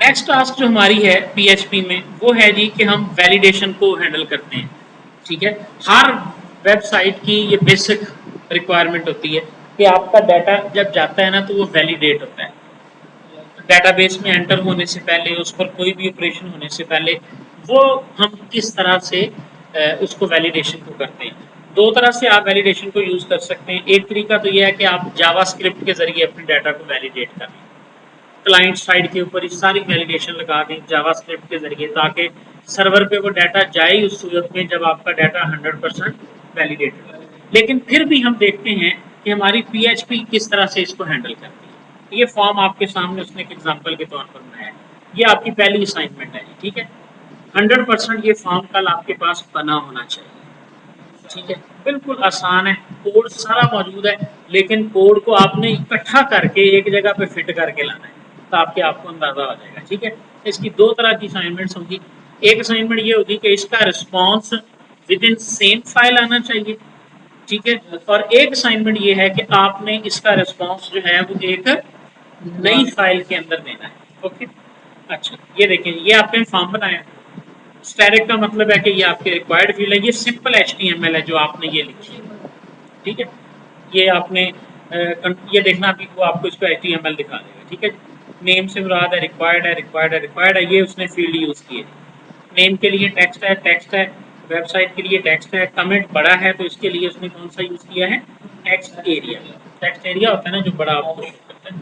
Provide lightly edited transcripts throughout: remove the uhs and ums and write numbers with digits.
Next task जो हमारी है पीएचपी में वो है जी कि हम वैलिडेशन को हैंडल करते हैं। ठीक है, हर वेबसाइट की ये बेसिक रिक्वायरमेंट होती है कि आपका डाटा जब जाता है ना तो वो वैलिडेट होता है। डेटाबेस में एंटर होने से पहले, उस पर कोई भी ऑपरेशन होने से पहले, वो हम किस तरह से उसको वैलिडेशन को करते हैं। दो तरह से आप वैलिडेशन को यूज़ कर सकते हैं। एक तरीका तो ये है कि आप जावास्क्रिप्ट के ज़रिए अपने डाटा को वैलिडेट करें, क्लाइंट साइड के ऊपर इस सारी वैलिडेशन लगा दें जावास्क्रिप्ट के ज़रिए, ताकि सर्वर पे वो डाटा जाए उस सूरत में जब आपका डाटा 100% वैलिडेट हो। लेकिन फिर भी हम देखते हैं कि हमारी पीएचपी किस तरह से इसको हैंडल करती है। ये फॉर्म आपके सामने उसने एक एग्जाम्पल के तौर पर बनाया है। ये आपकी पहली असाइनमेंट है, ठीक है। 100% ये फॉर्म कल आपके पास बना होना चाहिए। ठीक है, बिल्कुल आसान है, कोड सारा मौजूद है, लेकिन कोड को आपने इकट्ठा करके एक जगह पे फिट करके लाना है, ताकि आपको अंदाजा हो जाएगा। ठीक है, इसकी दो तरह की असाइनमेंट्स होंगी। एक असाइनमेंट ये होगी कि इसका response with in same file आना चाहिए। ठीक है, और एक असाइनमेंट ये है कि आपने इसका रिस्पॉन्स जो है वो एक नई फाइल के अंदर देना है। ओके, अच्छा ये देखें, ये आपने फॉर्म बनाया। स्टैटिक का मतलब है कि ये आपके रिक्वायर्ड फील्ड है। ये सिंपल HTML है जो आपने ये लिखी है। ठीक है, ये आपने ये देखना भी वो आपको इसको HTML दिखा देगा। ठीक है, नेम से मुराद है रिक्वायर्ड है, रिक्वायर्ड है, रिक्वायर्ड है, ये उसने फील्ड यूज़ किए। नेम के लिए टेक्स्ट है, टेक्स्ट है, वेबसाइट के लिए टेक्स्ट है, कमेंट बड़ा है तो इसके लिए उसने कौन सा यूज़ किया है, टेक्स्ट एरिया। टेक्स्ट एरिया होता है ना जो बड़ा आपको शो करता है।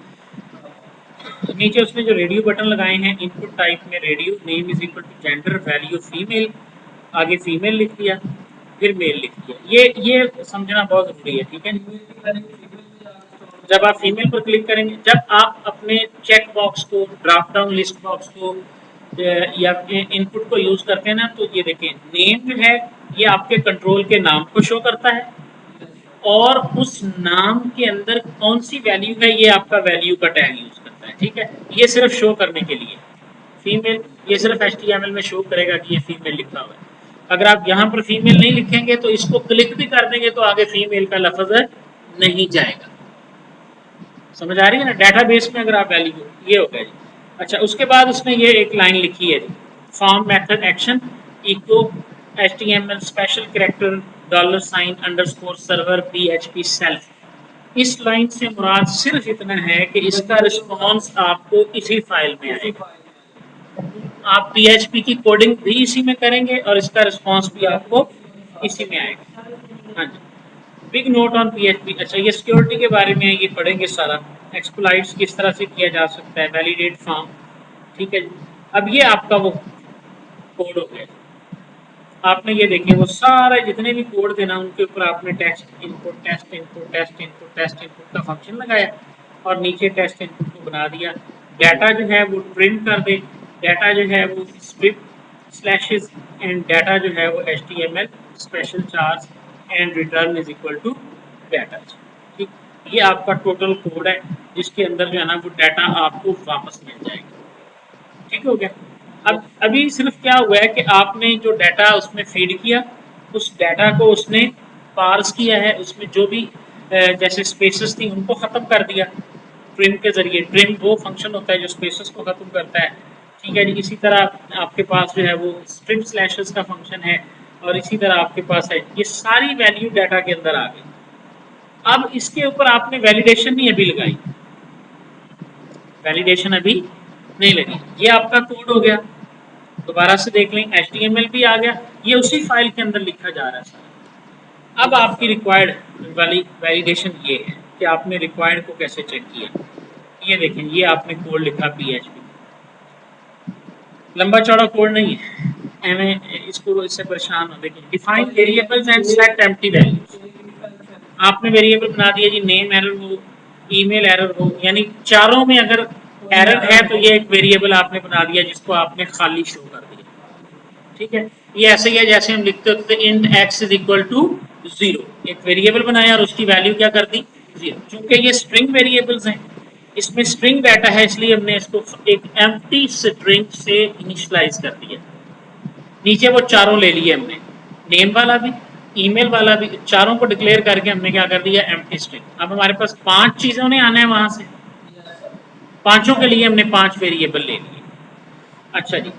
नीचे उसने जो रेडियो बटन लगाए हैं, इनपुट टाइप में radio, name is equal to gender, value female, आगे फीमेल लिख दिया, फिर मेल लिख दिया। ये समझना बहुत जरूरी है। ठीक है, जब आप फीमेल पर क्लिक करेंगे, जब आप अपने चेक बॉक्स को, ड्रॉप डाउन लिस्ट बॉक्स को या इनपुट को यूज करते हैं ना, तो ये देखें नेम जो है ये आपके कंट्रोल के नाम को शो करता है, और उस नाम के अंदर कौन सी वैल्यू है ये आपका वैल्यू का टैग यूज करता है। ठीक है, ये सिर्फ शो करने के लिए। फीमेल ये सिर्फ HTML में शो करेगा कि ये फीमेल लिखा हुआ है। अगर आप यहाँ पर फीमेल नहीं लिखेंगे तो इसको क्लिक भी कर देंगे तो आगे फीमेल का लफ्ज नहीं जाएगा। समझ आ रही है ना, डाटाबेस में अगर आप वैल्यू, ये हो गया जी। अच्छा, उसके बाद उसने ये एक लाइन लिखी है जी, form method action echo HTML special character $_ server PHP self. इस लाइन से मुराद सिर्फ इतना है कि इसका रिस्पॉन्स आपको इसी फाइल में आएगा। आप PHP की कोडिंग भी इसी में करेंगे और इसका रिस्पॉन्स भी आपको इसी में आएगा। हाँ जी, बिग नोट ऑन PHP। अच्छा, ये सिक्योरिटी के बारे में ये पढ़ेंगे सारा, एक्सप्लॉइट्स किस तरह से किया जा सकता है, वैलिडेट फॉर्म। ठीक है, अब ये आपका वो कोड हो गया। आपने ये देखें वो सारे जितने भी कोड थे ना, उनके ऊपर आपने test input, test input, test input, test input का फंक्शन लगाया और नीचे टेस्ट इनपुट को बना दिया। डाटा जो है वो प्रिंट कर दे, डाटा जो है वो स्ट्रिप स्लैशेस एंड डाटा जो है वो HTML special chars and return is equal to data. ठीक, ये आपका टोटल कोड है जिसके अंदर जो है ना वो डाटा आपको वापस मिल जाएगा। ठीक हो गया। अब अभी सिर्फ क्या हुआ है कि आपने जो डाटा उसमें फीड किया, उस डाटा को उसने पार्स किया है, उसमें जो भी जैसे स्पेसेस थी उनको ख़त्म कर दिया ट्रिम के ज़रिए। ट्रिम वो फंक्शन होता है जो स्पेसेस को ख़त्म करता है। ठीक है जी, इसी तरह आपके पास जो है वो स्ट्रिप स्लैशेस का फंक्शन है, और इसी तरह आपके पास है ये सारी वैल्यू डाटा के अंदर आ गई। अब इसके ऊपर आपने वैलिडेशन नहीं अभी लगाई, वैलिडेशन अभी नहीं लगी। ये आपका कोड हो गया, दोबारा से देख लें, HTML भी आ गया, ये उसी फाइल के अंदर लिखा जा रहा है सारा। अब आपकी रिक्वायर्ड वाली वैलिडेशन ये है कि आपने रिक्वायर्ड को कैसे चेक किया। ये देखें, ये आपने कोड लिखा PHP, लंबा चौड़ा कोड नहीं है, हमें इसको इससे परेशान हो। देखिए, define variables and select empty values. आपने वेरिएबल बना दिया जी, नेम एरर हो, ईमेल एरर हो, यानी चारों में अगर एरर है तो ये एक वेरिएबल आपने बना दिया जिसको आपने खाली शो कर दिया। ठीक है, ये ऐसे ही है जैसे हम लिखते होते int x is equal to 0, एक वेरिएबल बनाया और उसकी वैल्यू क्या कर दी, 0। चूंकि ये स्ट्रिंग वेरिएबल्स हैं, इसमें स्ट्रिंग डाटा है, इसलिए हमने इसको एक एम्प्टी स्ट्रिंग से इनिशियलाइज कर दिया। नीचे वो चारों ले लिए हमने, नेम वाला भी, ईमेल वाला भी, चारों को डिक्लेयर करके हमने क्या कर दिया, एम्प्टी स्ट्रिंग। अब हमारे पास 5 चीजों ने आना है वहां से, पांचों के लिए हमने 5 वेरिएबल ले लिए। अच्छा जी,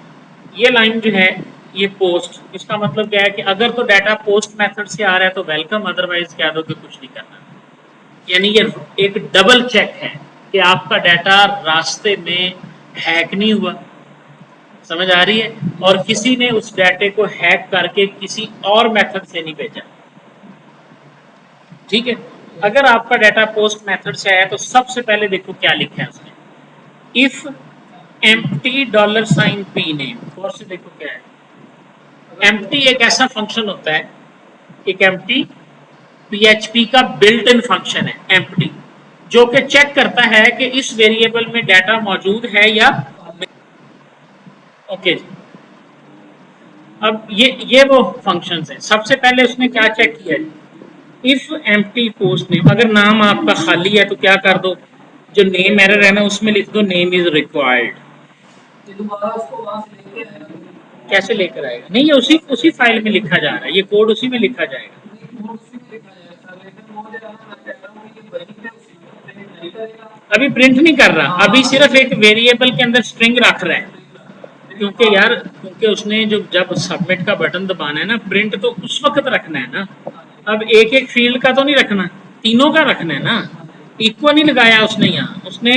ये लाइन जो है ये पोस्ट, इसका मतलब क्या है कि अगर तो डाटा पोस्ट मेथड से आ रहा है तो वेलकम, अदरवाइज कह दो कि कुछ नहीं करना। यानी ये एक डबल चेक है कि आपका डाटा रास्ते में हैक नहीं हुआ, समझ आ रही है, और किसी ने उस डाटे को हैक करके किसी और मेथड से नहीं भेजा। ठीक है, अगर आपका डाटा पोस्ट मेथड से आया तो सबसे पहले देखो क्या लिखा है उसने, if empty dollar sign P name, और से देखो क्या है। एम्प्टी एक ऐसा फंक्शन होता है, एक एम्प्टी पीएचपी का बिल्ट इन फंक्शन है एम्प्टी, जो कि चेक करता है कि इस वेरिएबल में डाटा मौजूद है या। ओके, अब ये वो फंक्शंस हैं। सबसे पहले उसने क्या चेक किया, इफ एम्प्टी पोस्ट नेम, अगर नाम आपका खाली है तो क्या कर दो, जो नेम एरर है ना उसमें लिख दो नेम इज रिक्वायर्ड। कैसे लेकर आएगा, नहीं ये उसी उसी फाइल में लिखा जा रहा है, ये कोड उसी में लिखा जाएगा। अभी प्रिंट नहीं कर रहा, अभी सिर्फ एक वेरिएबल के अंदर स्ट्रिंग रख रहा है, क्योंकि यार क्योंकि उसने जो जब सबमिट का बटन दबाना है ना, प्रिंट तो उस वक्त रखना है ना। अब एक एक फील्ड का तो नहीं रखना, तीनों का रखना है ना। इक्वल नहीं लगाया उसने, यहाँ उसने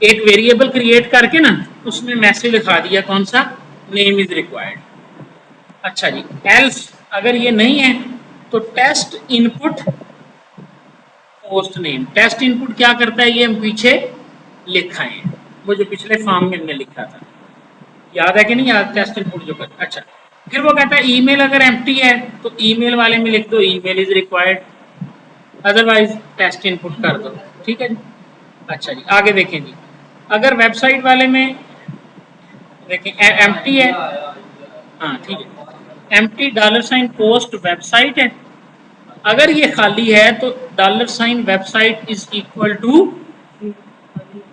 एक वेरिएबल क्रिएट करके ना उसमें मैसेज लिखा दिया, कौन सा, नेम इज रिक्वायर्ड। अच्छा जी, एल्स अगर ये नहीं है तो test input post name, test input क्या करता है, ये हम पीछे लिखा है, वो जो पिछले फॉर्म में हमने लिखा था, याद है कि नहीं याद, टेस्ट इनपुट जो कर। अच्छा, फिर वो कहता है ईमेल अगर एम्प्टी है तो ईमेल वाले में लिख दो email is required, otherwise test input कर दो। ठीक है जी। अच्छा जी, आगे देखें जी, अगर वेबसाइट वाले में देखें एम्प्टी है, हाँ ठीक है, empty dollar sign post website है, अगर ये खाली है तो dollar sign website is equal to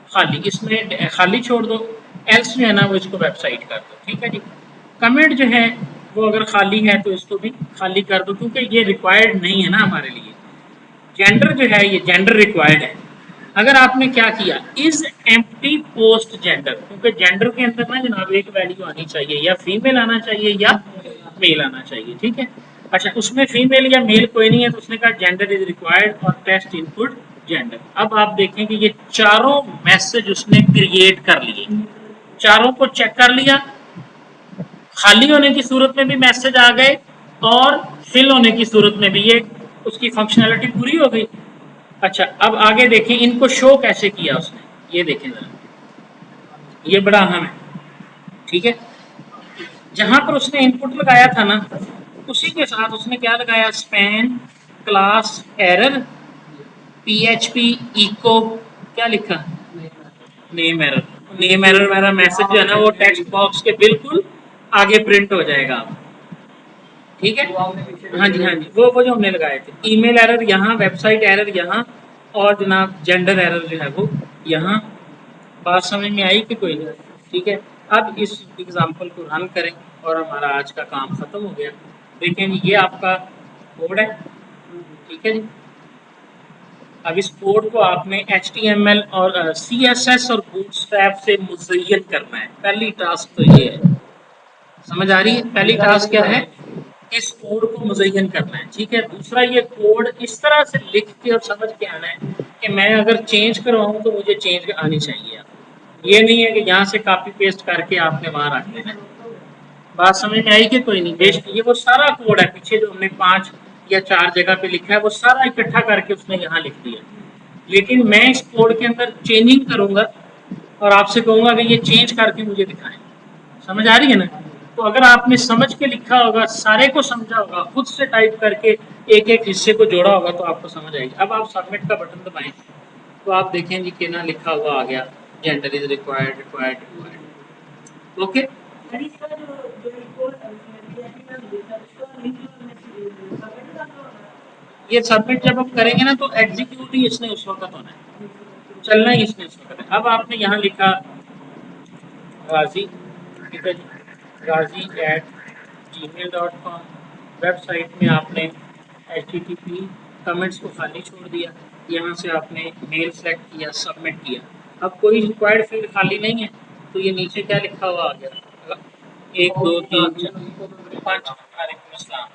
खाली, इसमें खाली छोड़ दो, एल्स जो है ना वो इसको वेबसाइट कर दो। ठीक है जी, कमेंट जो है वो अगर खाली है तो इसको भी खाली कर दो, क्योंकि ये रिक्वायर्ड नहीं है ना हमारे लिए। जेंडर जो है ये जेंडर रिक्वायर्ड है, अगर आपने क्या किया, इज एम्प्टी पोस्ट जेंडर, क्योंकि जेंडर के अंदर ना जनाब एक वैल्यू आनी चाहिए, या फीमेल आना चाहिए या मेल आना चाहिए। ठीक है, अच्छा उसमें फीमेल या मेल कोई नहीं है तो उसने कहा जेंडर इज रिक्वायर्ड और टेस्ट इनपुट जेंडर। अब आप देखें कि ये चारों मैसेज उसने क्रिएट कर लिए, चारों को चेक कर लिया, खाली होने की सूरत में भी मैसेज आ गए और फिल होने की सूरत में भी, ये उसकी फंक्शनैलिटी पूरी हो गई। अच्छा, अब आगे देखें इनको शो कैसे किया उसने, ये देखें जरा, ये बड़ा अहम है। ठीक है, जहां पर उसने इनपुट लगाया था ना उसी के साथ उसने क्या लगाया, span class error PHP echo, क्या लिखा, नेम एरर। नेम एरर वाला मैसेज जो है ना वो टेक्स्ट बॉक्स के बिल्कुल आगे प्रिंट हो जाएगा। ठीक है, हाँ जी हाँ जी, वो जो हमने लगाए थे, ईमेल एरर यहाँ, वेबसाइट एरर यहाँ, और जनाब जेंडर एरर जो है वो यहाँ। बात समझ में आई कि कोई नहीं। ठीक है, अब इस एग्जांपल को रन करें और हमारा आज का काम खत्म हो गया। देखें जी, ये आपका कोड है। ठीक है जी, अब इस कोड को आपने HTML और CSS और बूटस्ट्रैप से मुज़य्यन करना है, पहली टास्क तो ये है। समझ आ रही है, पहली टास्क क्या है, इस कोड को मुज़य्यन करना है। ठीक है, दूसरा ये कोड इस तरह से लिख के और समझ के आना है कि मैं अगर चेंज करवाऊँ तो मुझे चेंज आनी चाहिए। ये नहीं है कि यहाँ से कॉपी पेस्ट करके आपने वहाँ रख देना। बात समझ में आई कि कोई नहीं, बेस्ट ये वो सारा कोड है, पीछे जो हमने 5 या 4 जगह पे लिखा है वो सारा इकट्ठा करके उसने यहाँ लिख दिया। लेकिन मैं इस कोड के अंदर चेंजिंग करूंगा और आपसे कहूंगा कि ये चेंज करके मुझे दिखाएं। समझ आ रही है ना, तो अगर आपने समझ के लिखा होगा, सारे को समझा होगा, खुद से टाइप करके एक एक हिस्से को जोड़ा होगा तो आपको समझ आएगी। अब आप सबमिट का बटन दबाएं तो आप देखें जी कि ना लिखा हुआ आ गया, gender is required required required. Okay, ये सबमिट जब हम करेंगे ना तो एग्जीक्यूट ही इसने उस वक्त होना है, चलना ही इसने उस वक्त है। अब आपने यहाँ लिखा गाजी, ठीक है जी, gazi@gmail.com, वेबसाइट में आपने HTTP कमेंट्स को खाली छोड़ दिया, यहाँ से आपने मेल सेलेक्ट किया, सबमिट किया। अब कोई रिक्वायर्ड फील्ड खाली नहीं है, तो ये नीचे क्या लिखा हुआ आ गया, 1 2 3 4 5। वालेकुम अस्सलाम।